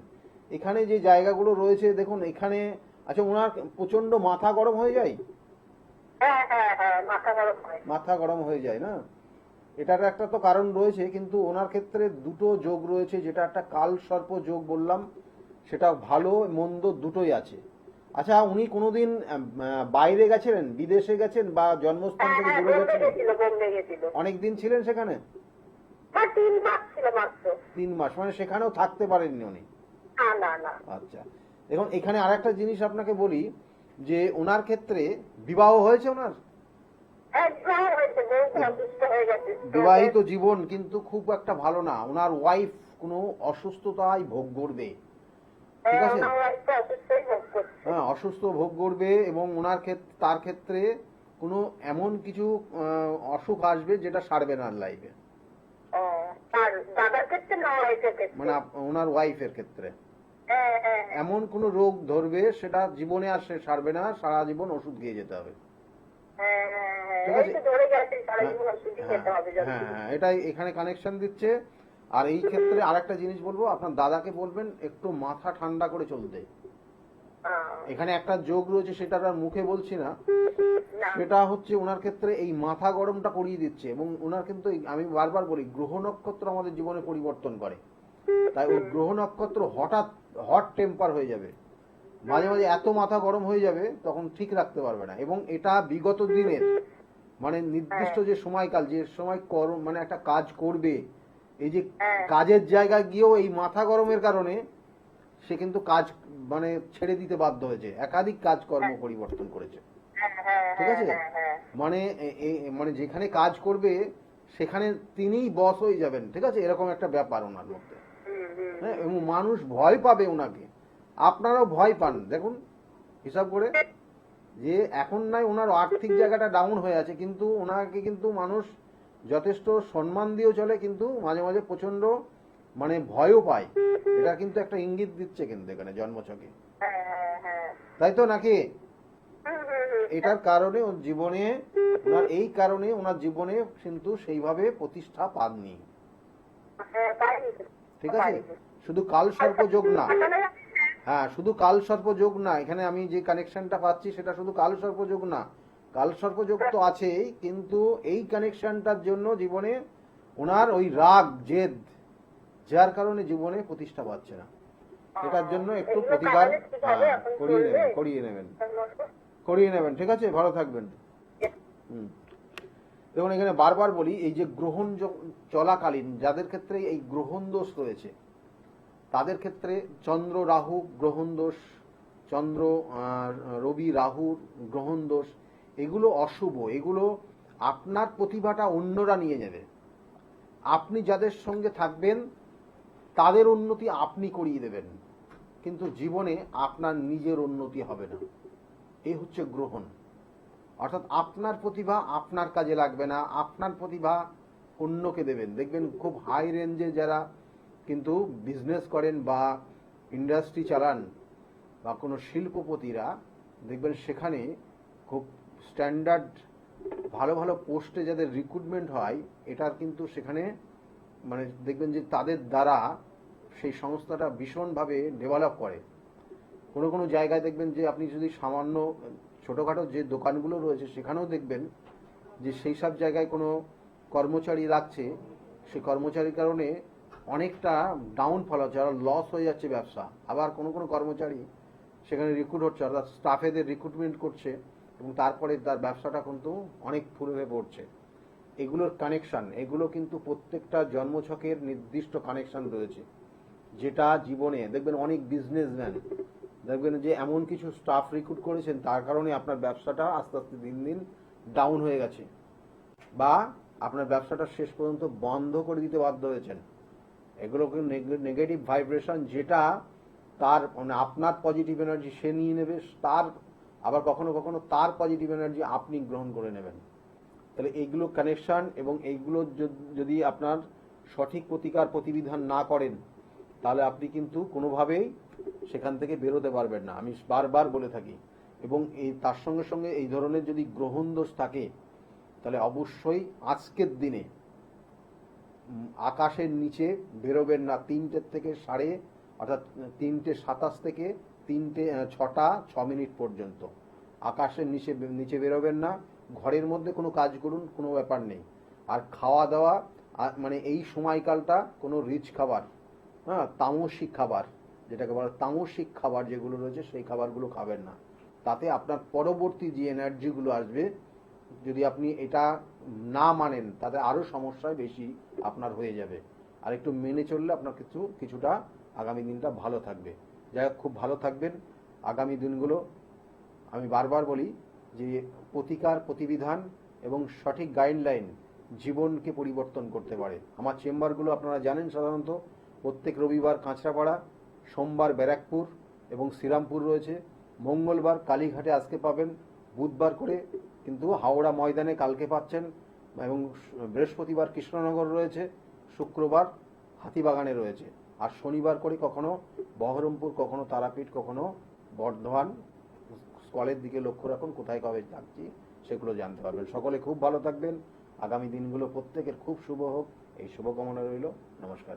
এখানে যে জায়গাগুলো রয়েছে দেখুন এখানে। আচ্ছা, ওনার প্রচন্ড মাথা গরম হয়ে যায়? মাথা গরম হয়ে যায় না? এটার একটা তো কারণ রয়েছে, কিন্তু ওনার ক্ষেত্রে দুটো যোগ রয়েছে। যেটা একটা কাল সর্প যোগ বললাম, সেটা ভালো মন্দ দুটোই আছে। আচ্ছা, উনি কোনোদিন বাইরে গেছিলেন, বিদেশে গেছেন, বা জন্মস্থান থেকে দূরে গেছিলেন? অনেকদিন ছিলেন সেখানে? 3 মাস মানে সেখানেও থাকতে পারেননি উনি? আচ্ছা, দেখুন এখানে আরেকটা জিনিস আপনাকে বলি, যে ওনার ক্ষেত্রে বিবাহ হয়েছে ওনার? বিবাহিত জীবন কিন্তু খুব একটা ভালো না। ওনার ওয়াইফ কোনো অসুস্থতায় ভোগ করবে, ঠিক আছে? হ্যাঁ, অসুস্থ ভোগ করবে। এবং ওনার তার ক্ষেত্রে কোনো এমন কিছু অসুখ আসবে যেটা সারবে না লাইফে, মানে ওনার ওয়াইফের ক্ষেত্রে এমন কোনো রোগ ধরবে সেটা জীবনে আর সে সারবে না, সারা জীবন ওষুধ খেয়ে যেতে হবে, ঠিক আছে? হ্যাঁ, এটাই এখানে কানেকশন দিচ্ছে। আর এই ক্ষেত্রে আরেকটা জিনিস বলবো, আপনার দাদাকে বলবেন একটু মাথা ঠান্ডা করে চলতে। এখানে একটা যোগ রয়েছে, সেটা আর মুখে বলছি না। না। সেটা হচ্ছে ওনার ক্ষেত্রে এই মাথা গরমটা করিয়ে দিচ্ছে, এবং ওনার কিন্তু আমি বারবার বলি গ্রহ নক্ষত্র আমাদের জীবনে পরিবর্তন করে। তাই ওই গ্রহ নক্ষত্র হঠাৎ হট টেম্পার হয়ে যাবে, মাঝে মাঝে এত মাথা গরম হয়ে যাবে তখন ঠিক রাখতে পারবে না। এবং এটা বিগত দিনের মানে নির্দিষ্ট যে সময়কাল, যে সময় মানে একটা কাজ করবে, এই যে কাজের জায়গায় গিয়েও এই মাথা গরমের কারণে সে কিন্তু কাজ মানে ছেড়ে দিতে বাধ্য হয়েছে, একাধিক কাজকর্ম পরিবর্তন করেছে। ঠিক আছে, মানে মানে যেখানে কাজ করবে সেখানে তিনিই বস হয়ে যাবেন। ঠিক আছে, এরকম একটা ব্যাপার ওনার মধ্যে। হ্যাঁ, এবং মানুষ ভয় পাবে ওনাকে, আপনারাও ভয় পান। দেখুন হিসাব করে যে এখন নাই ওনার আর্থিক জায়গাটা ডাউন হয়ে আছে, কিন্তু ওনাকে কিন্তু মানুষ যথেষ্ট সম্মান দিয়েও চলে, কিন্তু মাঝে মাঝে প্রচন্ড মানে ভয়ও পায়। এটা কিন্তু একটা ইঙ্গিত দিচ্ছে কিন্তু এখানে জন্মছকে, তাই তো নাকি? এটার কারণে ওর জীবনে ওনার এই কারণে ওনার জীবনে কিন্তু সেইভাবে প্রতিষ্ঠা পাননি। ঠিক আছে, শুধু কাল সর্প যোগ না, হ্যাঁ শুধু কাল সর্প যোগ না, এখানে আমি যে কানেকশনটা পাচ্ছি সেটা শুধু কাল সর্প যোগ না, কাল সর্প যোগ তো আছেই, কিন্তু এই কানেকশনটার জন্য জীবনে ওনার ওই রাগ জেদ, যার কারণে জীবনে প্রতিষ্ঠা পাচ্ছে না। এটার জন্য একটু প্রতিকার করিয়ে নেবেন। ঠিক আছে, ভালো থাকবেন। দেখুন এখানে বারবার বলি, এই যে গ্রহণ চলাকালীন যাদের ক্ষেত্রে এই গ্রহণ দোষ রয়েছে তাদের ক্ষেত্রে চন্দ্র রাহু গ্রহণ দোষ, চন্দ্র রবি রাহুর গ্রহণ দোষ, এগুলো অশুভ। এগুলো আপনার প্রতিভাটা অন্যরা নিয়ে যাবে। আপনি যাদের সঙ্গে থাকবেন তাদের উন্নতি আপনি করিয়ে দেবেন, কিন্তু জীবনে আপনার নিজের উন্নতি হবে না। এই হচ্ছে গ্রহণ। অর্থাৎ আপনার প্রতিভা আপনার কাজে লাগবে না, আপনার প্রতিভা অন্যকে দেবেন। দেখবেন খুব হাই রেঞ্জে যারা কিন্তু বিজনেস করেন বা ইন্ডাস্ট্রি চালান বা কোনো শিল্পপতিরা, দেখবেন সেখানে খুব স্ট্যান্ডার্ড ভালো ভালো পোস্টে যাদের রিক্রুটমেন্ট হয়, এটার কিন্তু সেখানে মানে দেখবেন যে তাদের দ্বারা সেই সংস্থাটা ভীষণভাবে ডেভেলপ করে। কোনো কোনো জায়গায় দেখবেন যে আপনি যদি সামান্য ছোটোখাটো যে দোকানগুলো রয়েছে সেখানেও দেখবেন যে সেই সব জায়গায় কোনো কর্মচারী রাখছে, সেই কর্মচারীর কারণে অনেকটা ডাউনফল হচ্ছে, আর লস হয়ে যাচ্ছে ব্যবসা। আবার কোনো কোনো কর্মচারী সেখানে রিক্রুট হচ্ছে, অর্থাৎ স্টাফেদের রিক্রুটমেন্ট করছে, এবং তারপরে তার ব্যবসাটা কিন্তু অনেক ফুলে পড়ছে। এগুলোর কানেকশন, এগুলো কিন্তু প্রত্যেকটা জন্মছকের নির্দিষ্ট কানেকশন রয়েছে, যেটা জীবনে দেখবেন অনেক বিজনেসম্যান দেখবেন যে এমন কিছু স্টাফ রিক্রুট করেছেন তার কারণে আপনার ব্যবসাটা আস্তে আস্তে দিন দিন ডাউন হয়ে গেছে, বা আপনার ব্যবসাটা শেষ পর্যন্ত বন্ধ করে দিতে বাধ্য হয়েছেন। এগুলো নেগেটিভ ভাইব্রেশন, যেটা তার মানে আপনার পজিটিভ এনার্জি সে নিয়ে নেবে, তার আবার কখনো কখনো তার পজিটিভ এনার্জি আপনি গ্রহণ করে নেবেন। তাহলে এইগুলো কানেকশন, এবং এইগুলো যদি আপনার সঠিক প্রতিকার প্রতিবিধান না করেন তাহলে আপনি কিন্তু কোনোভাবেই সেখান থেকে বেরোতে পারবেন না, আমি বারবার বলে থাকি। এবং এই তার সঙ্গে সঙ্গে এই ধরনের যদি গ্রহণ দোষ থাকে তাহলে অবশ্যই আজকের দিনে আকাশের নিচে বেরোবেন না 3টে থেকে অর্থাৎ 3:27 থেকে 6:06 পর্যন্ত আকাশের নিচে বেরোবেন না। ঘরের মধ্যে কোনো কাজ করুন, কোনো ব্যাপার নেই। আর খাওয়া দাওয়া মানে এই সময়কালটা কোনো রিচ খাবার, হ্যাঁ তামসিক খাবার, যেটাকে বলা তামসিক খাবার যেগুলো রয়েছে সেই খাবারগুলো খাবেন না। তাতে আপনার পরবর্তী যে এনার্জিগুলো আসবে, যদি আপনি এটা না মানেন তাতে আরও সমস্যায় বেশি আপনার হয়ে যাবে। আর একটু মেনে চললে আপনার কিছুটা আগামী দিনটা ভালো থাকবে। যাই হোক, খুব ভালো থাকবেন আগামী দিনগুলো। আমি বারবার বলি যে প্রতিকার প্রতিবিধান এবং সঠিক গাইডলাইন জীবনকে পরিবর্তন করতে পারে। আমার চেম্বারগুলো আপনারা জানেন, সাধারণত প্রত্যেক রবিবার কাঁচরাপাড়া, সোমবার ব্যারাকপুর এবং শ্রীরামপুর রয়েছে, মঙ্গলবার কালীঘাটে আজকে পাবেন, বুধবার করে কিন্তু হাওড়া ময়দানে কালকে পাচ্ছেন, এবং বৃহস্পতিবার কৃষ্ণনগর রয়েছে, শুক্রবার হাতিবাগানে রয়েছে, আর শনিবার করে কখনো বহরমপুর, কখনো তারাপীঠ, কখনো বর্ধমান। স্কলের দিকে লক্ষ্য রাখুন, কোথায় কবে যাচ্ছি সেগুলো জানতে পারবেন। সকলে খুব ভালো থাকবেন, আগামী দিনগুলো প্রত্যেকের খুব শুভ হোক, এই শুভকামনা রইল। নমস্কার।